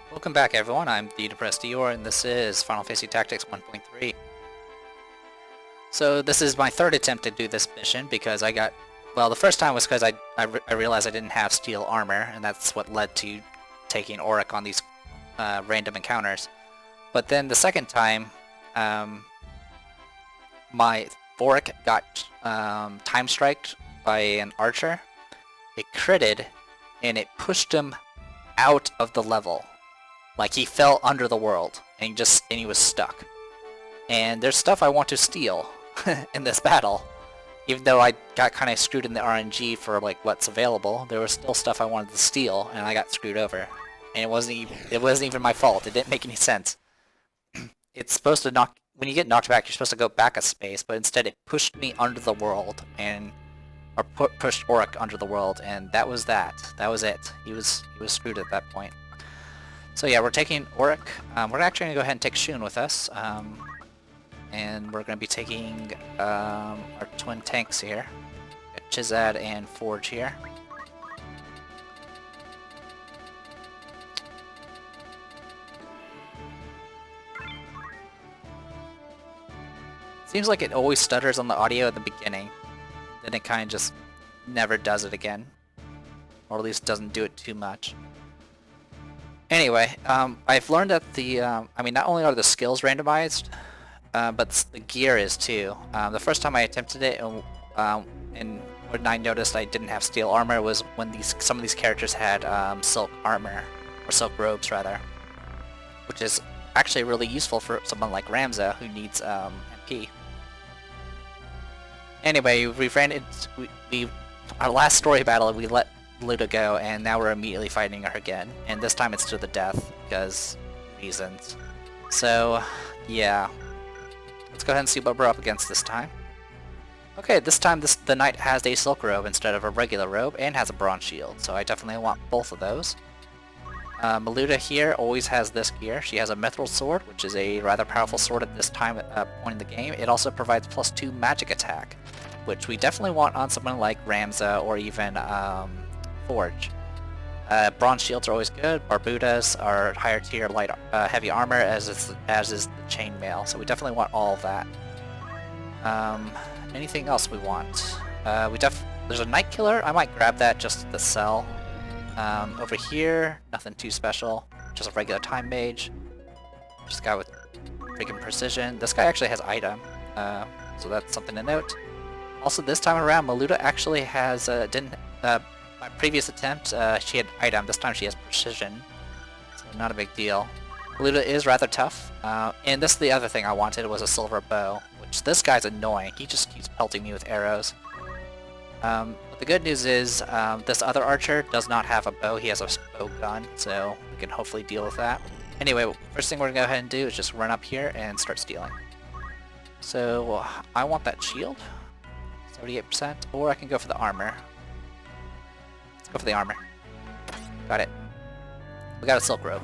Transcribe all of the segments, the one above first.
Welcome back everyone, I'm the Depressed Dior and this is Final Fantasy Tactics 1.3. So this is my third attempt to do this mission because the first time was because I realized I didn't have steel armor, and that's what led to taking Auric on these random encounters. But then the second time, my Auric got time striked by an archer. It critted and it pushed him out of the level. Like, he fell under the world, and he was stuck. And there's stuff I want to steal in this battle. Even though I got kind of screwed in the RNG for like what's available, there was still stuff I wanted to steal, and I got screwed over. And it wasn't even my fault. It didn't make any sense. It's supposed to when you get knocked back, you're supposed to go back a space, but instead it pushed me under the world, or pushed Auric under the world, and that was that. That was it. He was screwed at that point. So yeah, we're taking Auric. We're actually going to go ahead and take Shun with us. And we're going to be taking our twin tanks here. Got Chizad and Forge here. Seems like it always stutters on the audio at the beginning. Then it kind of just never does it again. Or at least doesn't do it too much. Anyway, I've learned that not only are the skills randomized, but the gear is too. The first time I attempted it, and when I noticed I didn't have steel armor, was when some of these characters had silk armor, or silk robes rather, which is actually really useful for someone like Ramza who needs MP. Anyway, our last story battle we let Luda go, and now we're immediately fighting her again, and this time it's to the death because reasons. So yeah, let's go ahead and see what we're up against this time. Okay, this time the knight has a silk robe instead of a regular robe, and has a bronze shield, so I definitely want both of those. Maluda here always has this gear. She has a mithril sword, which is a rather powerful sword at this point in the game. It also provides +2 magic attack, which we definitely want on someone like Ramza or even Forge. Bronze shields are always good. Barbudas are higher tier light heavy armor, as is the chainmail. So we definitely want all of that. Anything else we want? There's a night killer. I might grab that just to sell. Over here, nothing too special. Just a regular time mage. Just a guy with freaking precision. This guy actually has item, so that's something to note. Also, this time around, Maluda actually has my previous attempt, she had item. This time she has precision, so not a big deal. Maluda is rather tough, and this is the other thing I wanted, was a silver bow, which this guy's annoying. He just keeps pelting me with arrows. But the good news is, this other archer does not have a bow. He has a bow gun, so we can hopefully deal with that. Anyway, first thing we're gonna go ahead and do is just run up here and start stealing. So I want that shield, 78%, or I can go for the armor. Let's go for the armor. Got it. We got a silk robe.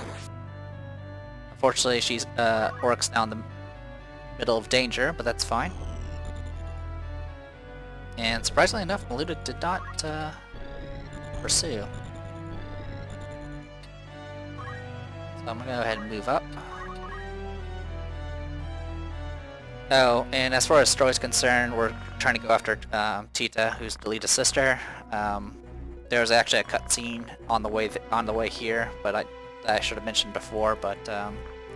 Unfortunately, Auric's now in the middle of danger, but that's fine. And surprisingly enough, Maluda did not pursue. So I'm gonna go ahead and move up. Oh, and as far as story is concerned, we're trying to go after Tita, who's Delita's sister. There's actually a cutscene on the way here, but I should have mentioned before. But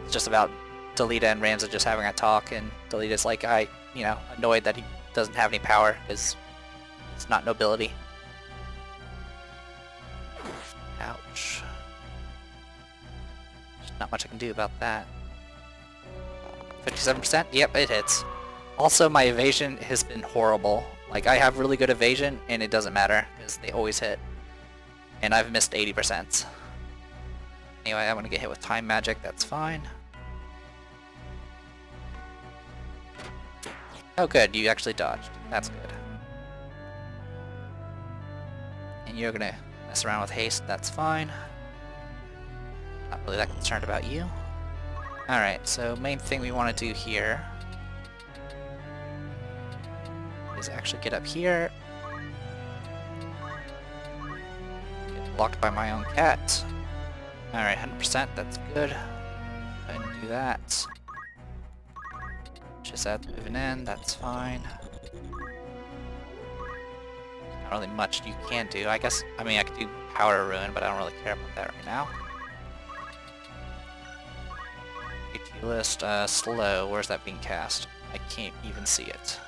it's just about Delita and Ramza just having a talk, and Delita's like, annoyed that he doesn't have any power because it's not nobility. Ouch. There's not much I can do about that. 57%? Yep, it hits. Also, my evasion has been horrible. Like, I have really good evasion, and it doesn't matter, because they always hit. And I've missed 80%. Anyway, I'm gonna get hit with time magic, that's fine. Oh good, you actually dodged. That's good. And you're gonna mess around with haste, that's fine. Not really that concerned about you. Alright, so main thing we want to do here is actually get up here. Get blocked by my own cat. Alright, 100%, that's good. Go ahead and do that. Just that moving in, that's fine. Not really much you can do. I guess, I mean, I could do Powder Ruin, but I don't really care about that right now. AT list, slow, where's that being cast? I can't even see it.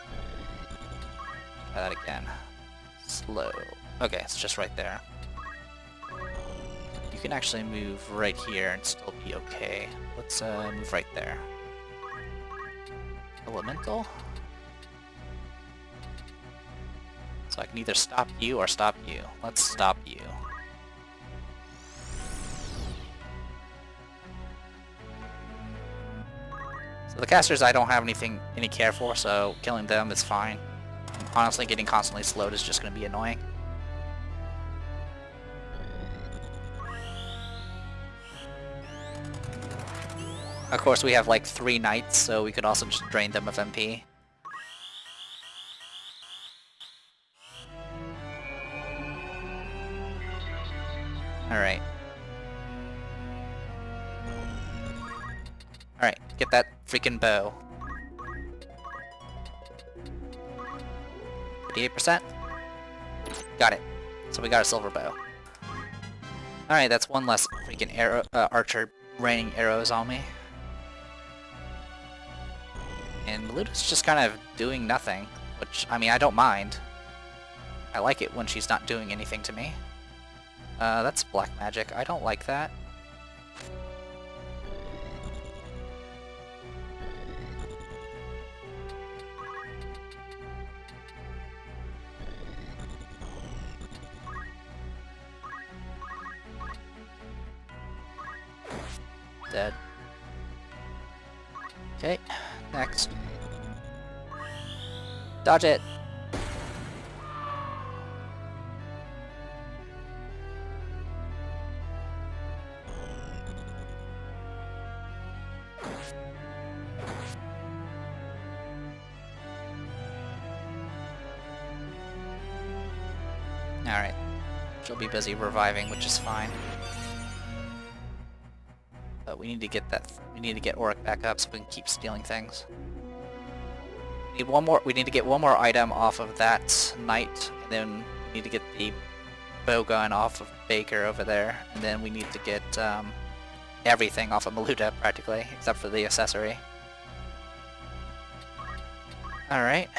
Try that again. Slow. Okay, it's just right there. You can actually move right here and still be okay. Let's move right there. Elemental? So I can either stop you or stop you. Let's stop you. So the casters I don't have any care for, so killing them is fine. Honestly, getting constantly slowed is just going to be annoying. Of course, we have like 3 knights, so we could also just drain them of MP. Alright. Alright, get that freaking bow. 58%? Got it. So we got a silver bow. Alright, that's one less freaking arrow, archer raining arrows on me. And Meluta's just kind of doing nothing, which, I mean, I don't mind. I like it when she's not doing anything to me. That's black magic. I don't like that. Dead. Okay, next. Dodge it! Alright. She'll be busy reviving, which is fine. But we need to get Auric back up so we can keep stealing things. We need to get one more item off of that knight, and then we need to get the bow gun off of Baker over there, and then we need to get everything off of Meluda practically, except for the accessory. Alright.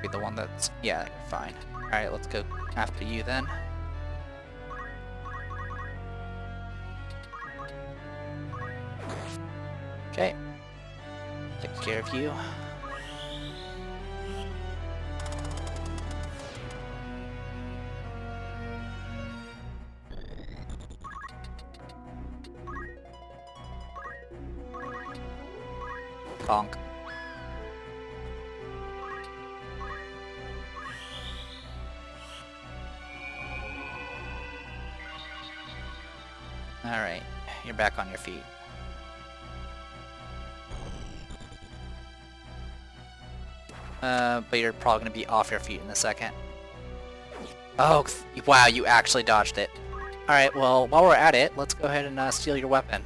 Be the one that's... yeah, you're fine. Alright, let's go after you then. Okay. Take care of you. Bonk. Alright, you're back on your feet. But you're probably going to be off your feet in a second. Oh, wow, you actually dodged it. Alright, well, while we're at it, let's go ahead and steal your weapon.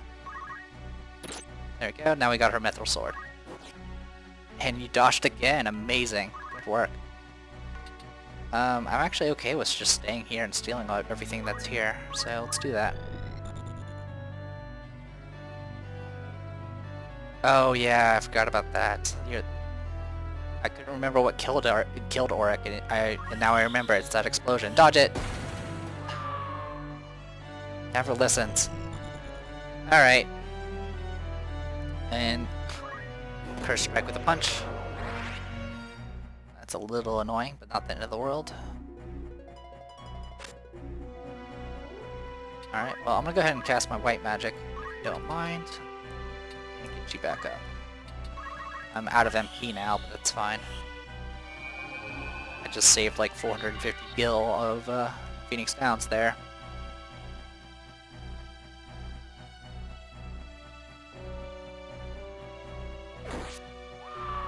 There we go, now we got her mithril sword. And you dodged again, amazing. Good work. I'm actually okay with just staying here and stealing everything that's here, so let's do that. Oh yeah, I forgot about that. I couldn't remember what killed Auric, and now I remember it's that explosion. Dodge it! Never listens. Alright. And curse strike with a punch. That's a little annoying, but not the end of the world. Alright, well I'm gonna go ahead and cast my white magic, if you don't mind. get you back up. I'm out of MP now, but that's fine. I just saved like 450 gil of Phoenix Downs there.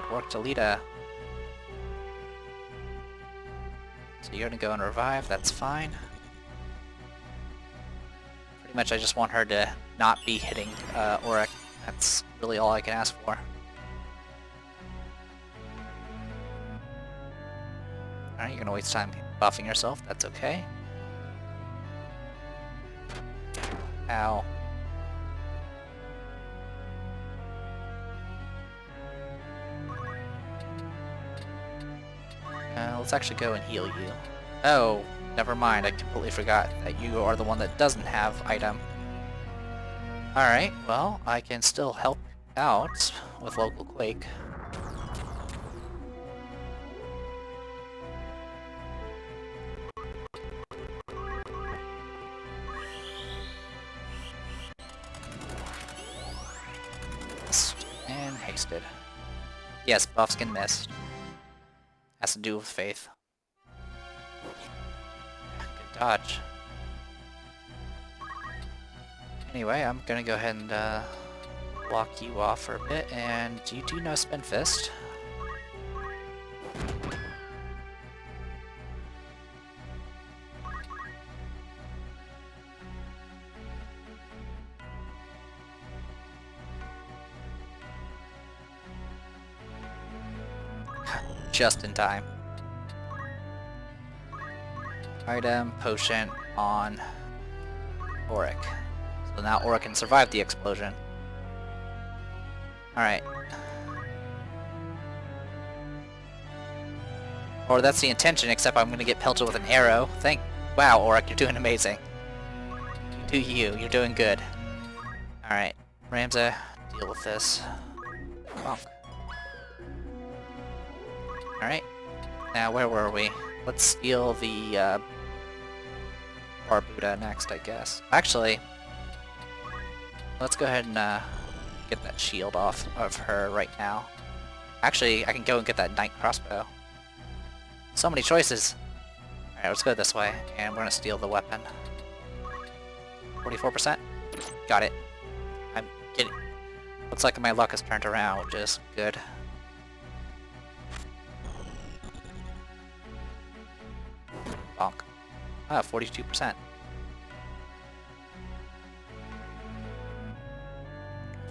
Good work, Talita. So you're gonna go and revive, that's fine. Pretty much I just want her to not be hitting Auric. That's really all I can ask for. Alright, you're gonna waste time buffing yourself, that's okay. Ow. Let's actually go and heal you. Oh, never mind, I completely forgot that you are the one that doesn't have item. Alright, well, I can still help out with local quake. And hasted. Yes, buffs can miss. Has to do with faith. Good dodge. Anyway, I'm gonna go ahead and block you off for a bit, and you do know Spin Fist. Just in time. Item, potion on Auric. So now Auric can survive the explosion. Alright. Or that's the intention, except I'm gonna get pelted with an arrow. Wow, Auric, you're doing amazing. You do you, you're doing good. Alright, Ramza, deal with this. Bonk. Alright, now where were we? Let's steal the Barbuda next, I guess. Actually, let's go ahead and get that shield off of her right now. Actually, I can go and get that Knight Crossbow. So many choices! Alright, let's go this way, and we're gonna steal the weapon. 44%? Got it. I'm getting... Looks like my luck has turned around, which is good. Bonk. Ah, 42%.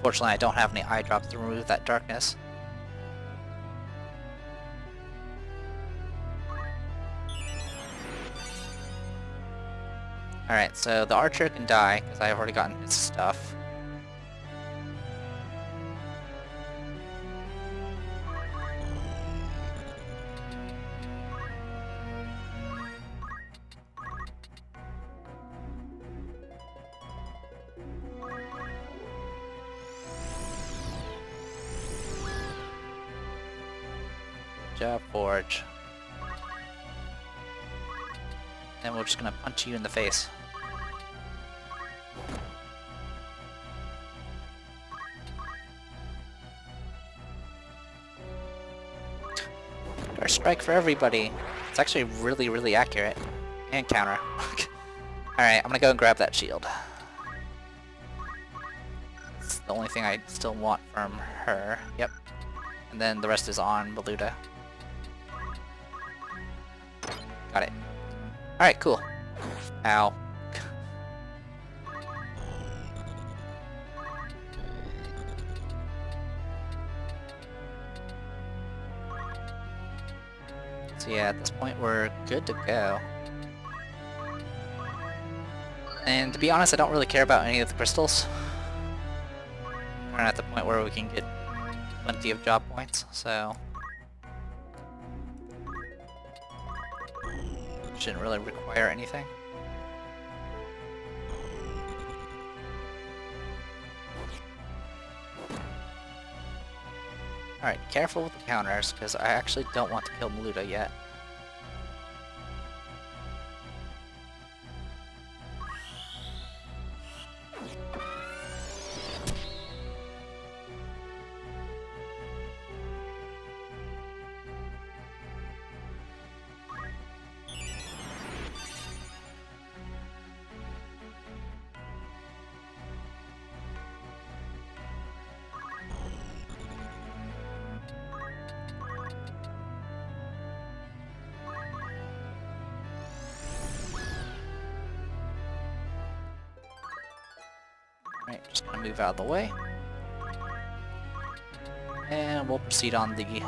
Fortunately, I don't have any eye drops to remove that darkness. Alright, so the archer can die, because I have already gotten his stuff. Good job, Forge. And we're just gonna punch you in the face. Our strike for everybody. It's actually really, really accurate. And counter. Alright, I'm gonna go and grab that shield. It's the only thing I still want from her. Yep. And then the rest is on Maluda. Got it. Alright, cool. Ow. So yeah, at this point we're good to go. And to be honest, I don't really care about any of the crystals. We're at the point where we can get plenty of job points, so... shouldn't really require anything. Alright, careful with the counters, because I actually don't want to kill Maluda yet. Alright, just gonna move out of the way. And we'll proceed on the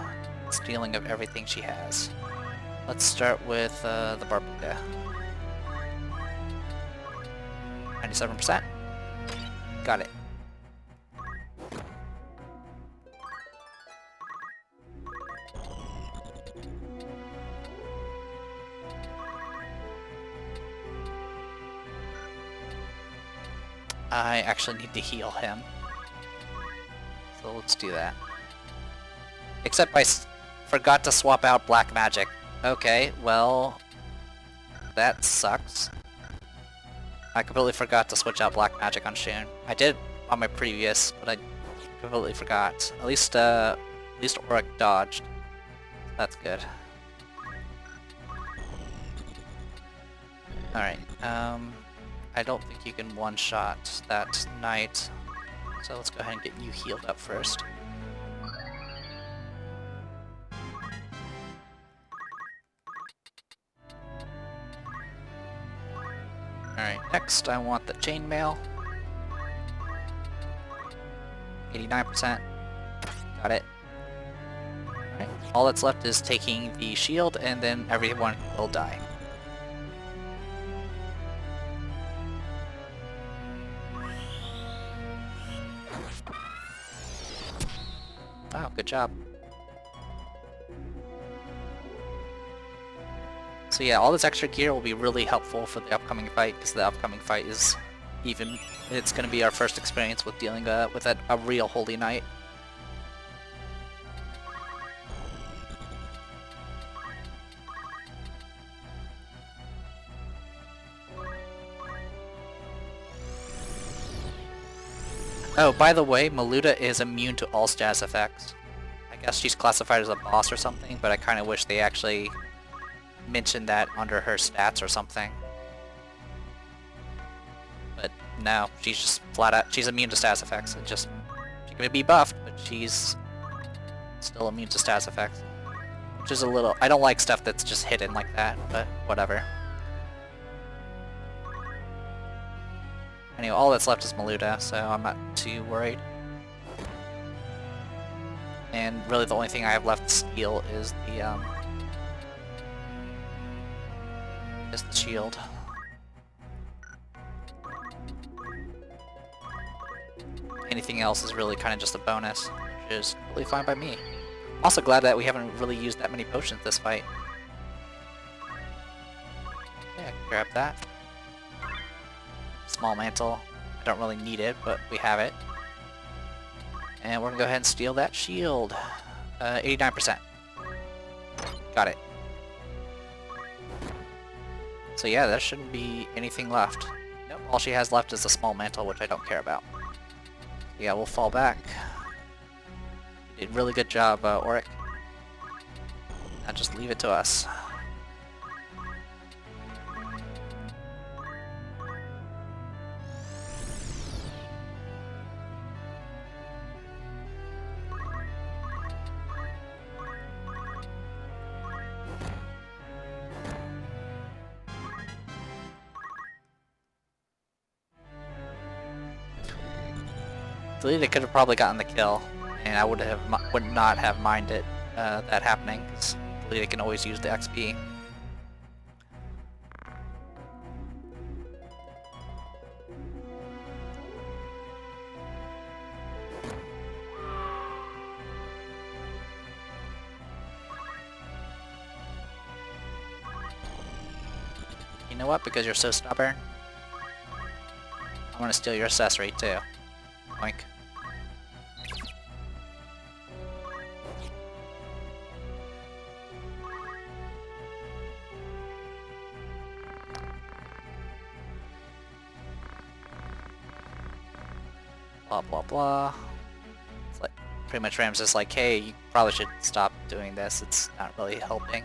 stealing of everything she has. Let's start with the Barbuda. 97%. Got it. I actually need to heal him. So let's do that. Except I forgot to swap out black magic. Okay, well, that sucks. I completely forgot to switch out black magic on Shun. I did on my previous, but I completely forgot. At least Auric dodged. That's good. Alright, I don't think you can one-shot that knight, so let's go ahead and get you healed up first. Alright, next I want the chainmail. 89%. Got it. Alright, all that's left is taking the shield, and then everyone will die. Wow, good job. So yeah, all this extra gear will be really helpful for the upcoming fight, because the upcoming fight is it's going to be our first experience with dealing with a real Holy Knight. Oh, by the way, Maluda is immune to all status effects. I guess she's classified as a boss or something, but I kind of wish they actually mentioned that under her stats or something. But no, she's just flat out, she's immune to status effects. She can be buffed, but she's still immune to status effects. Which is a little, I don't like stuff that's just hidden like that, but whatever. Anyway, all that's left is Maluda, so I'm not too worried. And really the only thing I have left to steal is the shield. Anything else is really kind of just a bonus, which is really fine by me. I'm also glad that we haven't really used that many potions this fight. Yeah, grab that. Small mantle. I don't really need it, but we have it. And we're gonna go ahead and steal that shield. 89%. Got it. So yeah, there shouldn't be anything left. Nope, all she has left is a small mantle, which I don't care about. Yeah, we'll fall back. You did a really good job, Auric. Now just leave it to us. Lenalia could have probably gotten the kill, and I would not have minded that happening, because Lenalia can always use the XP. You know what? Because you're so stubborn, I'm gonna steal your accessory too. Oink. Blah blah blah. It's like pretty much Ram's just like, hey, you probably should stop doing this. It's not really helping.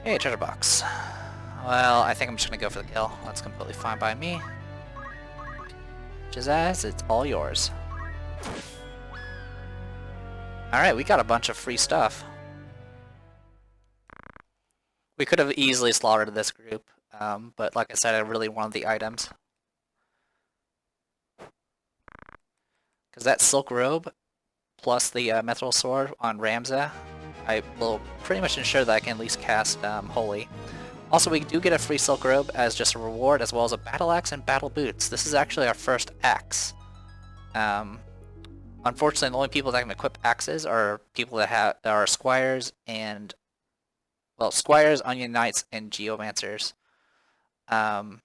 Hey, treasure box. Well, I think I'm just gonna go for the kill. That's completely fine by me. Jazaz, it's all yours. Alright, we got a bunch of free stuff. We could have easily slaughtered this group, but like I said, I really wanted the items. because that Silk Robe plus the Mithril Sword on Ramza, I will pretty much ensure that I can at least cast Holy. Also, we do get a free Silk Robe as just a reward, as well as a Battle Axe and Battle Boots. This is actually our first axe. Unfortunately, the only people that can equip axes are people that are squires and, well, squires, onion knights, and geomancers. Of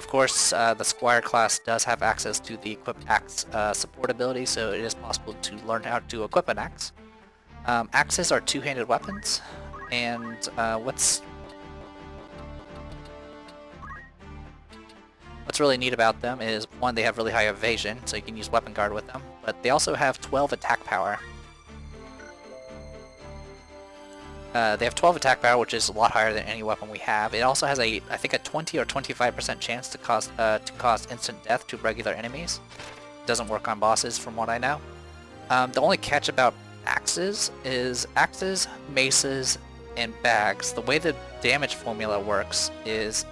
course, the Squire class does have access to the Equip Axe support ability, so it is possible to learn how to equip an axe. Axes are two-handed weapons, and what's really neat about them is, one, they have really high evasion, so you can use Weapon Guard with them, but they also have 12 attack power. They have 12 attack power, which is a lot higher than any weapon we have. It also has I think a 20 or 25% chance to cause instant death to regular enemies. It doesn't work on bosses, from what I know. The only catch about axes is axes, maces, and bags. The way the damage formula works is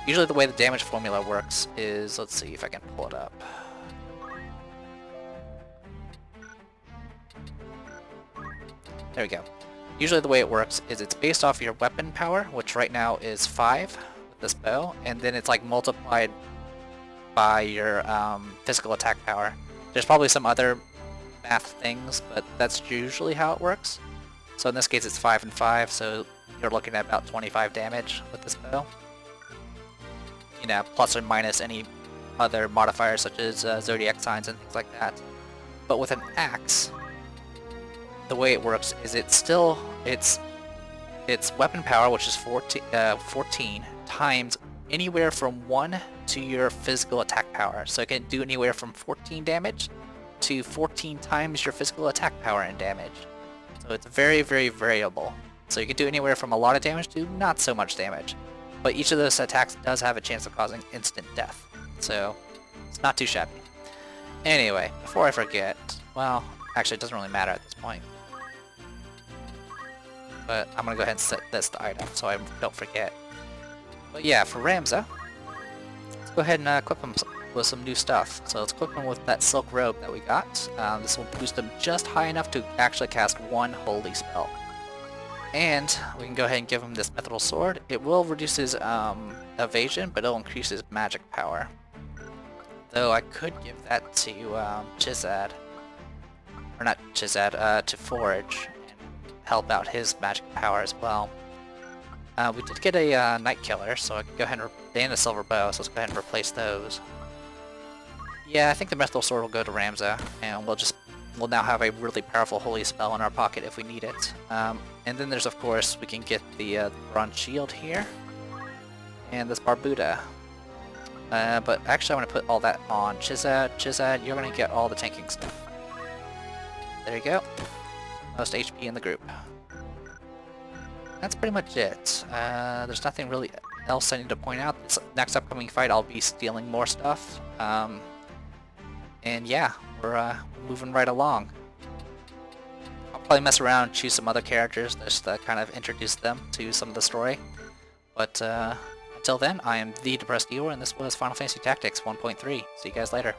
usually the way the damage formula works is, let's see if I can pull it up. There we go. Usually the way it works is it's based off your weapon power, which right now is 5 with this bow, and then it's like multiplied by your physical attack power. There's probably some other math things, but that's usually how it works. So in this case it's 5 and 5, so you're looking at about 25 damage with this bow. You know, plus or minus any other modifiers such as zodiac signs and things like that. But with an axe, the way it works is it's weapon power, which is 14 times anywhere from 1 to your physical attack power. So it can do anywhere from 14 damage to 14 times your physical attack power and damage. So it's very, very variable. So you can do anywhere from a lot of damage to not so much damage. But each of those attacks does have a chance of causing instant death. So it's not too shabby. Anyway, before I forget, well, actually it doesn't really matter at this point. But I'm gonna go ahead and set this to item so I don't forget. But yeah, for Ramza, let's go ahead and equip him with some new stuff. So let's equip him with that Silk Robe that we got. This will boost him just high enough to actually cast one holy spell. And we can go ahead and give him this Mithril Sword. It will reduce his evasion, but it'll increase his magic power. Though I could give that to Chizad. Or not Chizad, to Forge. Help out his magic power as well. We did get a Night Killer, so I can go ahead and a Silver Bow, so let's go ahead and replace those. Yeah, I think the Mithril Sword will go to Ramza, and we'll now have a really powerful holy spell in our pocket if we need it. And then there's, of course, we can get the Bronze Shield here, and this Barbuda. But actually I want to put all that on Chizad. Chizad, you're going to get all the tanking stuff. There you go. Most HP in the group. That's pretty much it. There's nothing really else I need to point out. This next upcoming fight I'll be stealing more stuff. And yeah, we're moving right along. I'll probably mess around and choose some other characters just to kind of introduce them to some of the story. But until then, I am the Depressed Eeyore, and this was Final Fantasy Tactics 1.3. See you guys later.